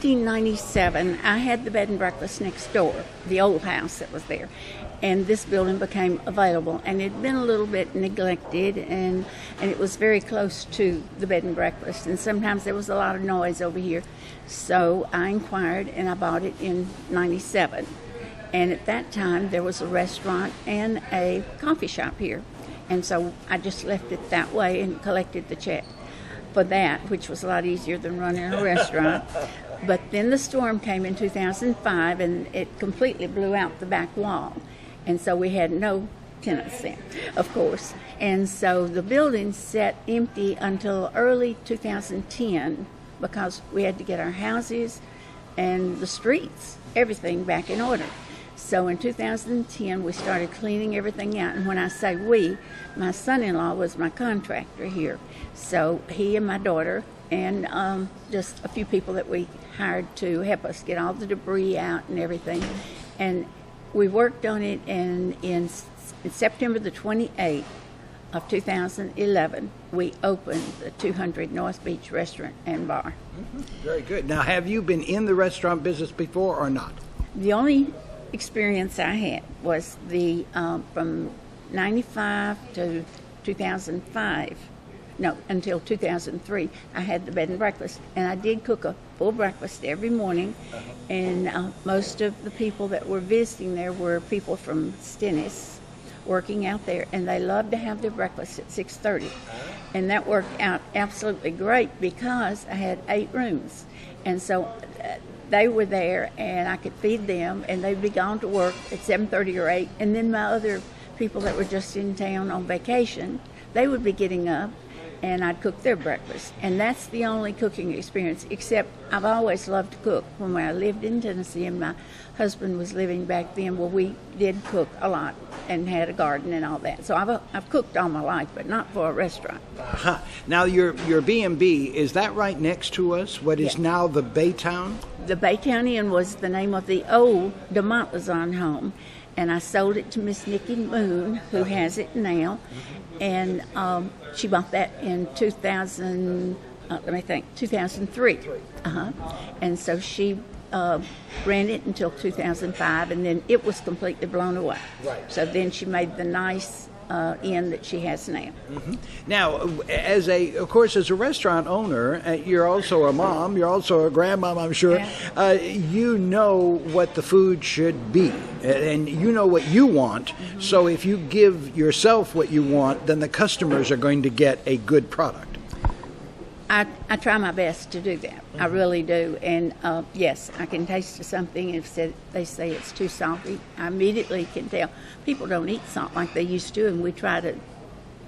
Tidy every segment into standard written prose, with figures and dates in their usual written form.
1997, I had the bed and breakfast next door, the old house that was there, and this building became available. And it had been a little bit neglected, and it was very close to the bed and breakfast, and sometimes there was a lot of noise over here. So I inquired, and I bought it in 97. And at that time, there was a restaurant and a coffee shop here. And so I just left it that way and collected the check for that, which was a lot easier than running a restaurant. But then the storm came in 2005, and it completely blew out the back wall. And so we had no tenants then, of course. And so the building sat empty until early 2010 because we had to get our houses and the streets, everything back in order. So in 2010, we started cleaning everything out. And when I say we, my son-in-law was my contractor here. So he and my daughter and just a few people that we hired to help us get all the debris out and everything. And we worked on it, and in September the 28th of 2011, we opened the 200 North Beach Restaurant and Bar. Mm-hmm. Very good. Now, have you been in the restaurant business before or not? The only experience I had was the from 95 to 2005. No, until 2003, I had the bed and breakfast, and I did cook a full breakfast every morning. And most of the people that were visiting there were people from Stennis working out there, and they loved to have their breakfast at 6:30. And that worked out absolutely great because I had 8 rooms, and so they were there, and I could feed them, and they'd be gone to work at 7:30 or 8. And then my other people that were just in town on vacation, they would be getting up, and I'd cook their breakfast. And that's the only cooking experience, except I've always loved to cook. When I lived in Tennessee and my husband was living back then, well, we did cook a lot and had a garden and all that. So I've cooked all my life, but not for a restaurant. Uh-huh. Now, your B&B, is that right next to us, what is now the Baytown? The Baytown Inn was the name of the old De Montlezon home, and I sold it to Miss Nikki Moon, who has it now. And she bought that in 2003. And so she ran it until 2005, and then it was completely blown away. Right. So then she made the nice inn that she has now. Mm-hmm. Now, as a restaurant owner, you're also a mom, you're also a grandmom, I'm sure. Yeah. You know what the food should be, and you know what you want. Mm-hmm. So if you give yourself what you want, then the customers are going to get a good product. I try my best to do that. Mm-hmm. I really do. And yes, I can taste something. If they say it's too salty, I immediately can tell. People don't eat salt like they used to, and we try to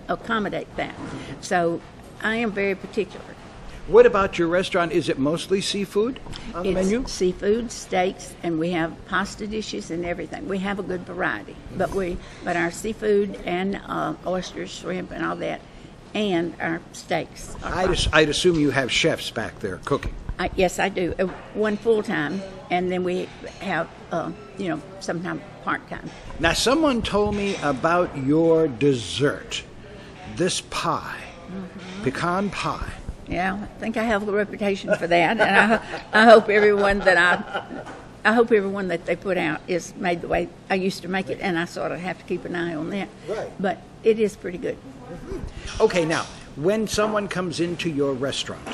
accommodate that. So I am very particular. What about your restaurant? Is it mostly seafood on the menu? It's seafood, steaks, and we have pasta dishes and everything. We have a good variety. But our seafood and oysters, shrimp, and all that, and our steaks. I'd assume you have chefs back there cooking. Yes, I do. One full-time, and then we have, sometimes part-time. Now, someone told me about your dessert, this pie, pecan pie. Yeah, I think I have a reputation for that, and I hope everyone that they put out is made the way I used to make it, and I sort of have to keep an eye on that. Right. But it is pretty good. Okay, now, when someone comes into your restaurant,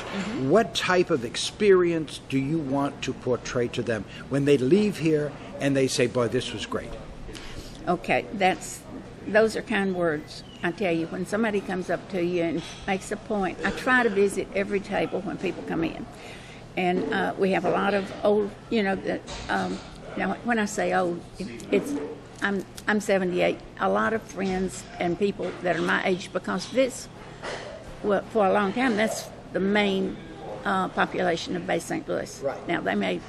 what type of experience do you want to portray to them when they leave here and they say, boy, this was great? Okay, those are kind words. I tell you, when somebody comes up to you and makes a point, I try to visit every table when people come in. And we have a lot of old, now when I say old, I'm 78. A lot of friends and people that are my age, because for a long time, that's the main population of Bay St. Louis. Right. Now, they might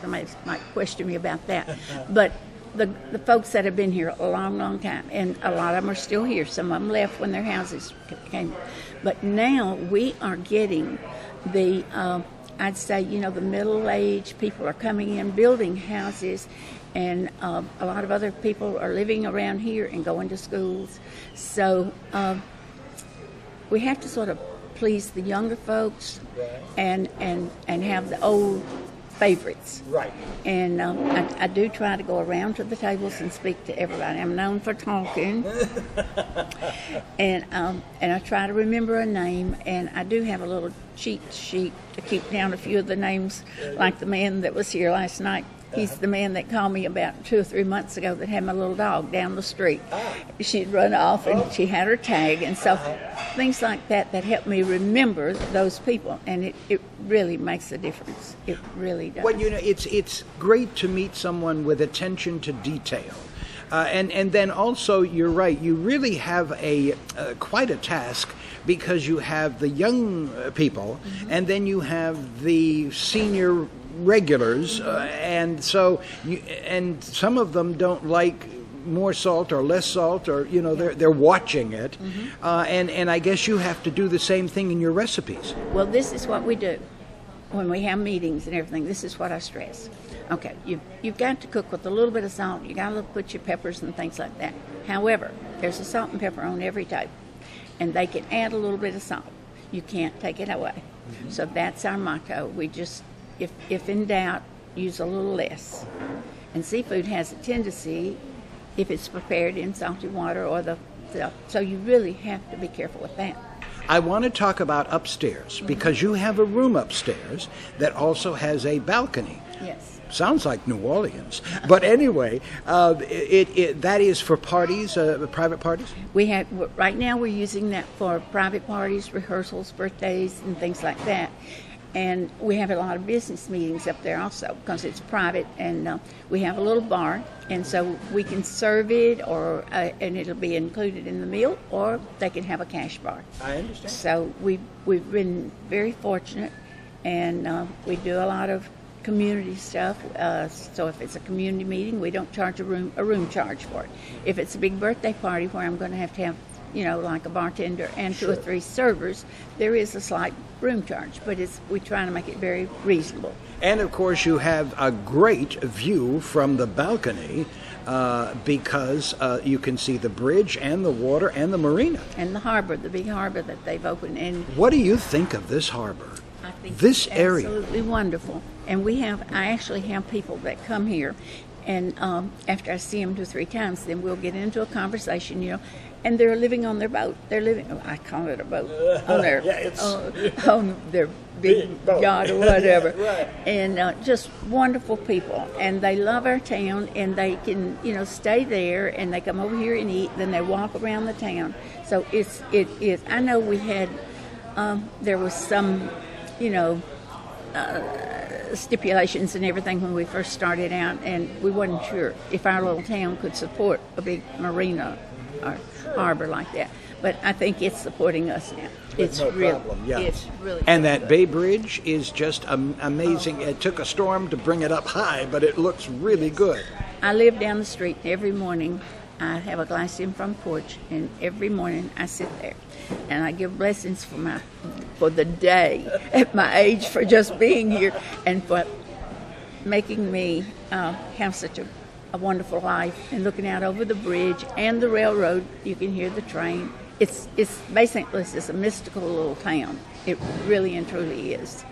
question me about that, but the folks that have been here a long, long time, and a lot of them are still here. Some of them left when their houses came. But now we are getting the, I'd say, the middle-aged people are coming in, building houses, and a lot of other people are living around here and going to schools. So we have to sort of please the younger folks and have the old favorites. Right. And I do try to go around to the tables and speak to everybody. I'm known for talking, and I try to remember a name. And I do have a little cheat sheet to keep down a few of the names, like the man that was here last night. He's the man that called me about 2 or 3 months ago that had my little dog down the street. She'd run off and she had her tag, and so things like that help me remember those people, and it really makes a difference. It really does. Well, it's great to meet someone with attention to detail. And then also, you're right, you really have quite a task, because you have the young people, and then you have the senior regulars, and so and some of them don't like more salt or less salt, or they're watching it, and I guess you have to do the same thing in your recipes. Well, this is what we do when we have meetings and everything. This is what I stress. Okay, you've got to cook with a little bit of salt. You got to put your peppers and things like that. However, there's a salt and pepper on every table, and they can add a little bit of salt. You can't take it away. So that's our motto. We just, if in doubt, use a little less. And seafood has a tendency, if it's prepared in salty water so you really have to be careful with that. I want to talk about upstairs, because you have a room upstairs that also has a balcony. Yes. Sounds like New Orleans. But anyway, that is for parties, private parties? Right now we're using that for private parties, rehearsals, birthdays, and things like that. And we have a lot of business meetings up there also, because it's private, and we have a little bar, and so we can serve it, and it'll be included in the meal, or they can have a cash bar. I understand. So we've been very fortunate, and we do a lot of community stuff. So if it's a community meeting, we don't charge a room charge for it. If it's a big birthday party where I'm going to have like a bartender and 2 or 3 servers, there is a slight room charge, but we try to make it very reasonable. And of course, you have a great view from the balcony, because you can see the bridge and the water and the marina. And the harbor, the big harbor that they've opened. And what do you think of this harbor? I think this it's area. Absolutely wonderful. And I actually have people that come here, and after I see them 2 or 3 times, then we'll get into a conversation, and they're living on their boat. I call it a boat, on their on their big yacht or whatever. Right. And just wonderful people, and they love our town, and they can stay there, and they come over here and eat. Then they walk around the town. So it is. I know we had there was some stipulations and everything when we first started out, and we wasn't sure if our little town could support a big marina or harbor like that. But I think it's supporting us now. It's really And that Bay Bridge is just amazing. It took a storm to bring it up high, but it looks really good. I live down the street. Every morning I have a glass in front porch, and every morning I sit there and I give blessings for the day at my age, for just being here, and for making me have such a wonderful life, and looking out over the bridge and the railroad. You can hear the train. It's basically a mystical little town. It really and truly is.